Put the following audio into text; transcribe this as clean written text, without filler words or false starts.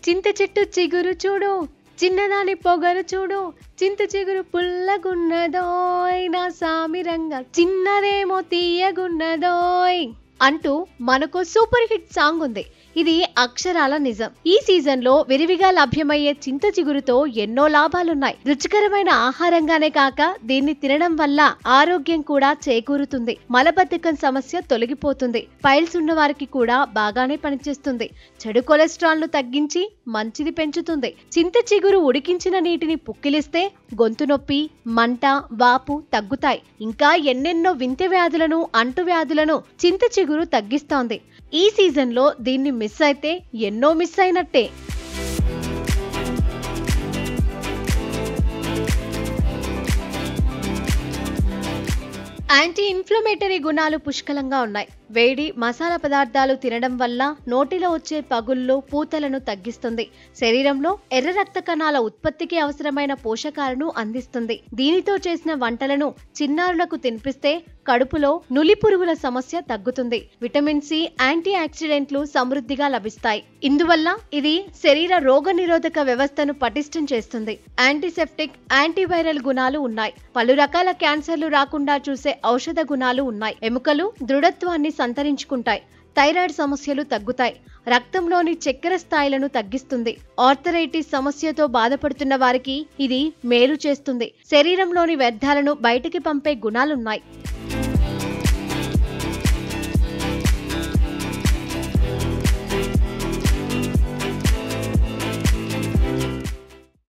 చింత చెట్టు చిగురు చూడు, చిన్నదాని పొగరు చూడు, చింత చిగురు పుల్లగున్నదోయ్ నా సామిరంగా, చిన్నదేమో తీయగున్నదోయ్ అంటూ మనకు సూపర్ హిట్ సాంగ్ ఉంది. ఇది అక్షరాల నిజం. ఈ సీజన్ లో విరివిగా లభ్యమయ్యే చింత చిగురుతో ఎన్నో లాభాలున్నాయి. రుచికరమైన ఆహారంగానే కాక దీన్ని తినడం వల్ల ఆరోగ్యం కూడా చేకూరుతుంది. మలబద్ధకం సమస్య తొలగిపోతుంది. పైల్స్ ఉన్న వారికి కూడా బాగానే పనిచేస్తుంది. చెడు కొలెస్ట్రాల్ ను తగ్గించి మంచిది పెంచుతుంది. చింత చిగురు ఉడికించిన నీటిని పుక్కిలిస్తే గొంతు నొప్పి, మంట, వాపు తగ్గుతాయి. ఇంకా ఎన్నెన్నో వింత వ్యాధులను, అంటు వ్యాధులను చింత చిగురు తగ్గిస్తోంది. ఈ సీజన్ లో దీన్ని మిస్ అయితే ఎన్నో మిస్ అయినట్టే. యాంటీ ఇన్ఫ్లమేటరీ గుణాలు పుష్కలంగా ఉన్నాయి. వేడి మసాలా పదార్థాలు తినడం వల్ల నోటిలో వచ్చే పగుళ్ళు, పూతలను తగ్గిస్తుంది. శరీరంలో ఎర్ర రక్త కణాల ఉత్పత్తికి అవసరమైన పోషకాలను అందిస్తుంది. దీనితో చేసిన వంటలను చిన్నారులకు తినిపిస్తే కడుపులో నులి పురుగుల సమస్య తగ్గుతుంది. విటమిన్ సి, యాంటీ ఆక్సిడెంట్లు సమృద్ధిగా లభిస్తాయి. ఇందువల్ల ఇది శరీర రోగ నిరోధక వ్యవస్థను పటిష్టం చేస్తుంది. యాంటీసెప్టిక్, యాంటీవైరల్ గుణాలు ఉన్నాయి. పలు రకాల క్యాన్సర్లు రాకుండా చూసే ఔషధ గుణాలు ఉన్నాయి. ఎముకలు దృఢత్వాన్ని సంతరించుకుంటాయి. థైరాయిడ్ సమస్యలు తగ్గుతాయి. రక్తంలోని చక్కెర స్థాయిలను తగ్గిస్తుంది. ఆర్థరైటిస్ సమస్యతో బాధపడుతున్న వారికి ఇది మేలు చేస్తుంది. శరీరంలోని వ్యర్థాలను బయటికి పంపే గుణాలున్నాయి.